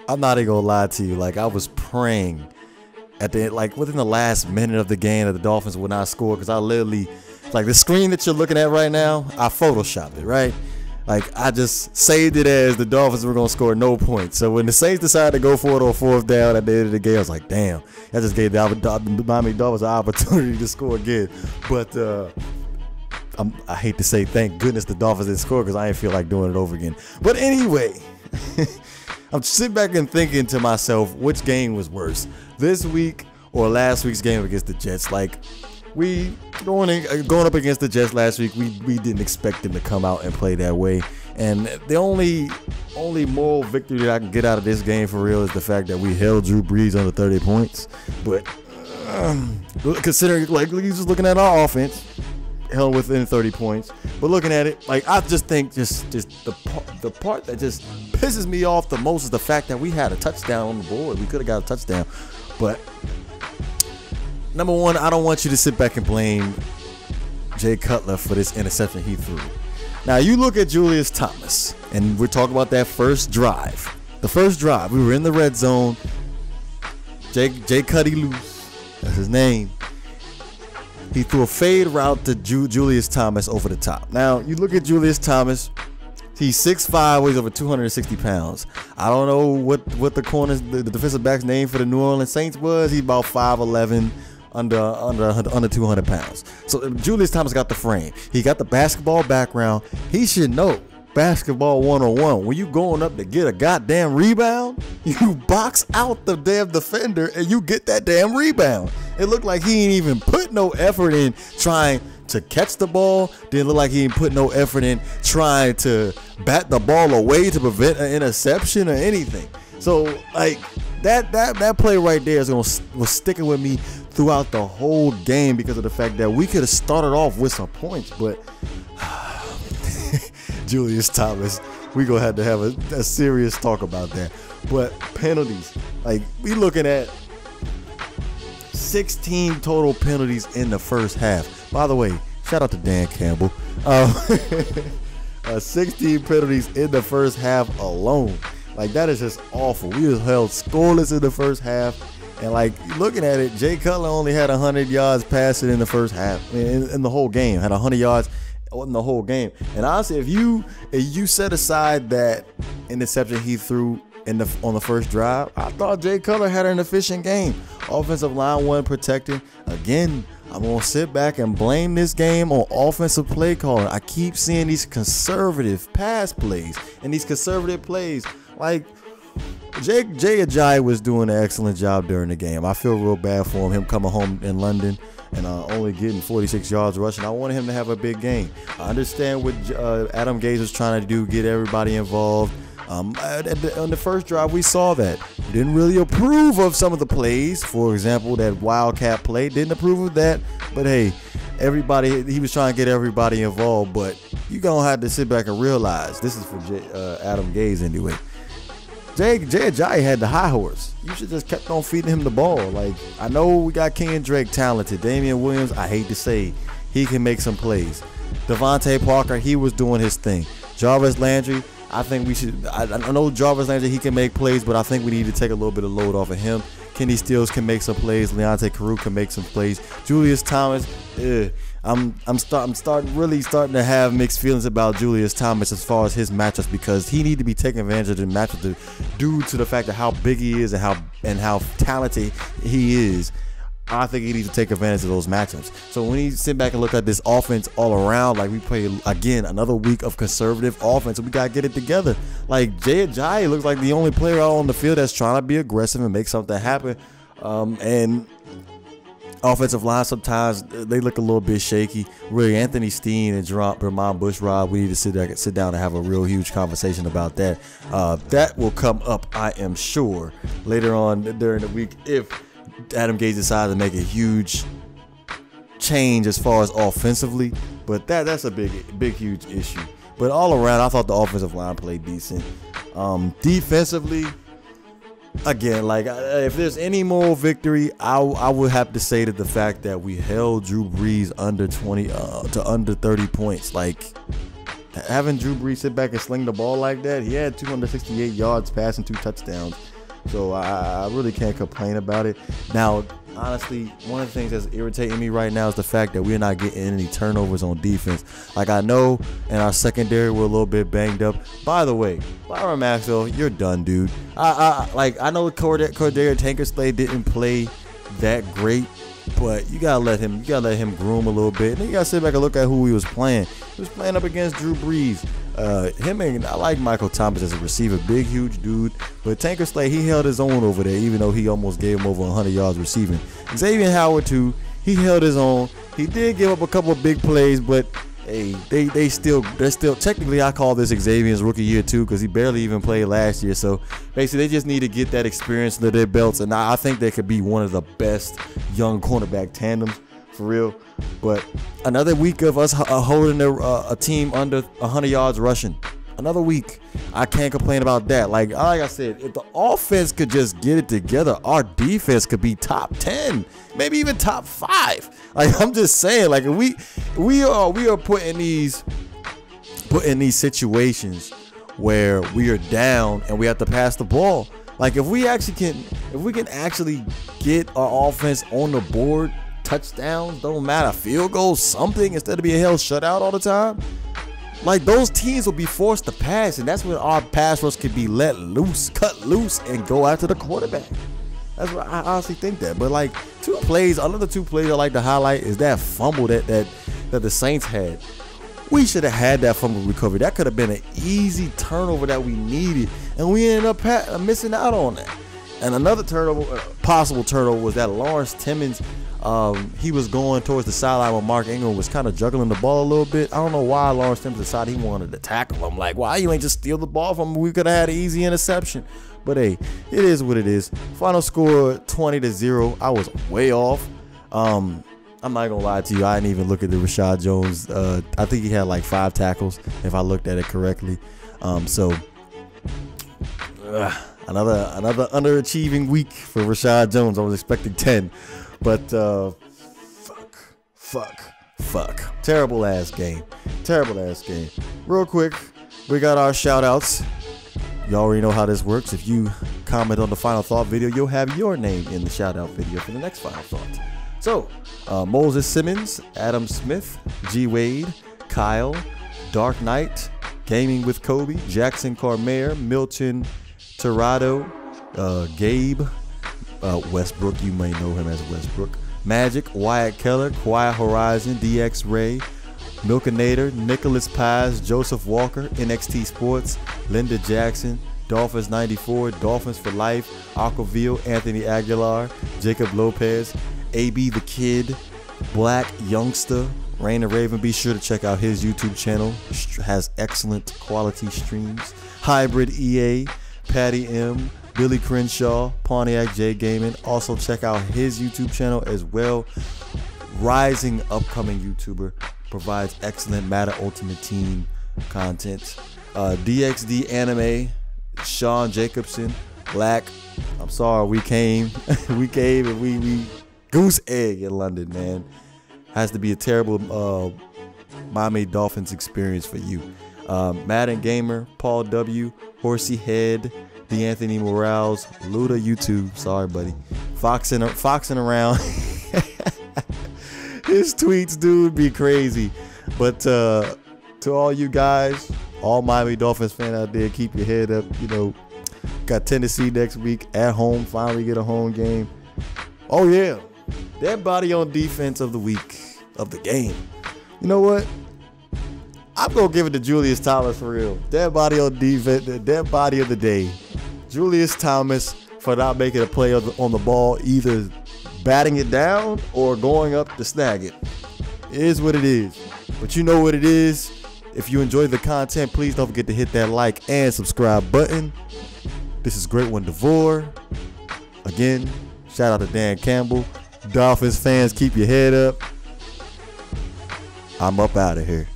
I'm not even gonna lie to you. Like, I was praying at the like within the last minute of the game that the Dolphins would not score, because I literally, like, the screen that you're looking at right now, I photoshopped it, right? Like, I just saved it as the Dolphins were gonna score no points. So when the Saints decided to go for it on fourth down at the end of the game, I was like, damn, that just gave the Miami Dolphins an opportunity to score again. But I hate to say thank goodness the Dolphins didn't score, because I didn't feel like doing it over again. But anyway, I'm sitting back and thinking to myself, which game was worse, this week or last week's game against the Jets? Like, we going up against the Jets last week, we didn't expect them to come out and play that way. And the only moral victory that I can get out of this game for real is the fact that we held Drew Brees under 30 points. But considering, like, just looking at our offense, held within 30 points. But looking at it, like, I just think just the part that just pisses me off the most is the fact that we had a touchdown on the board. We could have got a touchdown. But number one, I don't want you to sit back and blame Jay Cutler for this interception he threw. Now, you look at Julius Thomas, and we're talking about that first drive. The first drive, we were in the red zone. Jay Cuddy Loose, that's his name. He threw a fade route to Julius Thomas over the top. Now, you look at Julius Thomas. He's 6'5", weighs over 260 pounds. I don't know what the corners, the defensive back's name for the New Orleans Saints was. He's about 5'11", under 200 pounds. So Julius Thomas got the frame. He got the basketball background. He should know basketball 101. When you going up to get a goddamn rebound, you box out the damn defender and you get that damn rebound. It looked like he ain't even put no effort in trying to catch the ball. Didn't look like he ain't put no effort in trying to bat the ball away to prevent an interception or anything. So, like, that play right there was sticking with me throughout the whole game because of the fact that we could have started off with some points, but Julius Thomas, we gonna have to have a serious talk about that. But penalties, like, we looking at 16 total penalties in the first half. By the way, shout out to Dan Campbell. 16 penalties in the first half alone. Like, that is just awful. We was held scoreless in the first half. And, like, looking at it, Jay Cutler only had 100 yards passing in the first half. I mean, in the whole game, had 100 yards in the whole game. And honestly, if you set aside that interception he threw on the first drive, I thought Jay Cutler had an efficient game. Offensive line wasn't protected. Again, I'm going to sit back and blame this game on offensive play calling. I keep seeing these conservative pass plays and these conservative plays. Like, Jay Ajayi was doing an excellent job during the game. I feel real bad for him coming home in London and only getting 46 yards rushing. I wanted him to have a big game. I understand what Adam Gase was trying to do, get everybody involved. On the first drive, we saw that. We didn't really approve of some of the plays. For example, that Wildcat play, didn't approve of that. But hey, he was trying to get everybody involved. But you're going to have to sit back and realize, this is for Adam Gase anyway. Jay Ajayi had the high horse. You should just kept on feeding him the ball. Like, I know we got Kenyon Drake talented. Damian Williams, I hate to say, he can make some plays. Devontae Parker, he was doing his thing. Jarvis Landry, I think we should. I know Jarvis Landry, he can make plays, but I think we need to take a little bit of load off of him. Kenny Stills can make some plays. Leonte Carroo can make some plays. Julius Thomas, I'm starting to have mixed feelings about Julius Thomas as far as his matchups, because he need to be taking advantage of the matchup due to the fact of how big he is and how talented he is. I think he needs to take advantage of those matchups. So when you sit back and look at this offense all around, like, we play again another week of conservative offense, and we gotta get it together. Like, Jay Ajayi looks like the only player out on the field that's trying to be aggressive and make something happen. And offensive line, sometimes they look a little bit shaky. Really, Anthony Steen and Jermon Bushrod, we need to sit down and have a real huge conversation about that. That will come up, I am sure, later on during the week if Adam Gase decides to make a huge change as far as offensively. But that's a big huge issue. But all around, I thought the offensive line played decent. Defensively, again, like, if there's any moral victory, I would have to say that the fact that we held Drew Brees under 30 points. Like, having Drew Brees sit back and sling the ball like that, he had 268 yards passing, 2 touchdowns. So I really can't complain about it. Now, honestly, one of the things that's irritating me right now is the fact that we're not getting any turnovers on defense. Like, I know in our secondary we're a little bit banged up. By the way, Byron Maxwell, you're done, dude. I know Cordero Tankersley didn't play that great, but you gotta let him groom a little bit. And then you gotta sit back and look at who he was playing. He was playing up against Drew Brees. I like Michael Thomas as a receiver, big, huge dude. But Tankersley, he held his own over there, even though he almost gave him over 100 yards receiving. Xavier Howard too, he held his own. He did give up a couple of big plays, but hey, they're still technically, I call this Xavier's rookie year too, because he barely even played last year. So basically, they just need to get that experience under their belts, and I think they could be one of the best young cornerback tandems for real. But another week of us holding a team under 100 yards rushing. Another week. I can't complain about that. Like I said, if the offense could just get it together, our defense could be top 10, maybe even top 5. Like, I'm just saying, like, we are put in these situations where we are down and we have to pass the ball. Like, if we can actually get our offense on the board, touchdowns, don't matter, field goals, something, instead of being held shutout all the time. Like, those teams will be forced to pass, and that's when our pass rush could be cut loose, and go after the quarterback. That's what I honestly think that. But like, another two plays I like to highlight is that fumble that the Saints had. We should have had that fumble recovery. That could have been an easy turnover that we needed, and we ended up missing out on that. And another possible turnover was that Lawrence Timmons. He was going towards the sideline when Mark Ingram was kind of juggling the ball a little bit. I don't know why Lawrence Timmons decided he wanted to tackle him. Like, why you ain't just steal the ball from him? We could have had an easy interception. But hey, it is what it is. Final score 20-0. I was way off. I'm not gonna lie to you. I didn't even look at the Rashad Jones. I think he had like 5 tackles, if I looked at it correctly. Another underachieving week for Rashad Jones. I was expecting 10. But fuck. Terrible ass game. Real quick, we got our shout outs. You already know how this works. If you comment on the Final Thought video, you'll have your name in the shout out video for the next Final Thought. So, Moses Simmons, Adam Smith, G Wade, Kyle, Dark Knight, Gaming with Kobe, Jackson Carmere, Milton Tirado, Gabe, Westbrook, you may know him as Westbrook, Magic, Wyatt Keller, Quiet Horizon, DX Ray, Milkinator, Nicholas Paz, Joseph Walker, NXT Sports, Linda Jackson, Dolphins 94, Dolphins for Life, Aquaville, Anthony Aguilar, Jacob Lopez, AB the Kid, Black Youngster, Rainer Raven. Be sure to check out his YouTube channel, has excellent quality streams. Hybrid EA, Patty M, Billy Crenshaw, Pontiac J Gaming. Also check out his YouTube channel as well. Rising upcoming YouTuber, provides excellent Madden Ultimate Team content. DXD Anime, Sean Jacobson, Black. I'm sorry, we came and we goose egg in London, man. Has to be a terrible Miami Dolphins experience for you. Madden Gamer, Paul W, Horsey Head, DeAnthony Morales, Luda YouTube. Sorry, buddy. Foxing around. His tweets, dude, be crazy. But to all you guys, all Miami Dolphins fan out there, keep your head up. You know, got Tennessee next week at home. Finally get a home game. Oh yeah, that body on defense of the week, of the game. You know what? I'm gonna give it to Julius Thomas for real. That body on defense, that body of the day. Julius Thomas for not making a play on the ball, either batting it down or going up to snag it. It is what it is. But you know what it is. If you enjoy the content, please don't forget to hit that like and subscribe button. This is GreatOne DeVore. Again, shout out to Dan Campbell. Dolphins fans, keep your head up. I'm up out of here.